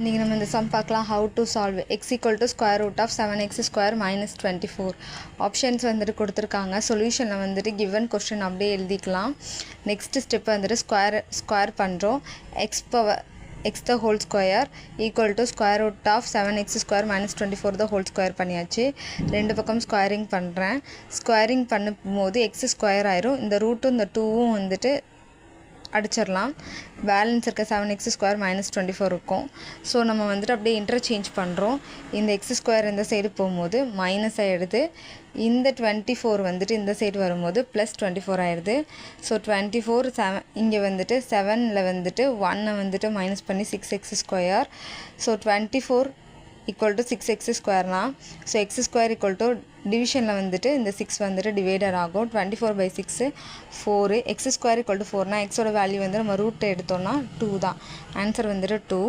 இன்றைக்கி நம்ம இந்த சம் பார்க்கலாம். How to solve x equal to square root of 7x square minus 24. Options வந்துட்டு கொடுத்துருக்காங்க. சொல்யூஷனில் வந்துட்டு கிவன் கொஸ்டின் அப்படியே எழுதிக்கலாம். நெக்ஸ்ட் ஸ்டெப் வந்துட்டு ஸ்கொயர் பண்ணுறோம். X the whole square equal to square root of 7x square minus 24 the whole square பண்ணியாச்சு. ரெண்டு பக்கம் ஸ்கொயரிங் பண்ணுறேன். ஸ்கொயரிங் பண்ணும்போது எக்ஸ் ஸ்கொயர் ஆயிரும். இந்த ரூட்டும் இந்த டூவும் வந்துட்டு அடிச்சிடலாம். பேலன்ஸ் இருக்க 7x ஸ்கொயர் மைனஸ் 24 இருக்கும். ஸோ நம்ம வந்துட்டு அப்படியே இன்டர்சேஞ்ச் பண்ணுறோம். இந்த எக்ஸ் ஸ்கொயர் இந்த சைடு போகும்போது மைனஸ் ஆகிடுது. இந்த 24 வந்துட்டு இந்த சைடு வரும்போது ப்ளஸ் 24 ஆகிடுது. ஸோ 24 இங்கே வந்துட்டு 7ல் வந்துட்டு 1 வந்துட்டு மைனஸ் பண்ணி 6x square. So 24 equal to 6x ஸ்கொயர்னா, so X square equal to டிவிஷனில் வந்துட்டு இந்த 6 வந்துட்டு டிவைடர் ஆகும். 24/6 4. எக்ஸ் ஸ்கொயர் ஈக்குவல் டு 4னா எக்ஸோட வேல்யூ வந்து நம்ம ரூட் எடுத்தோம்னா 2 தான். ஆன்சர் வந்துட்டு 2.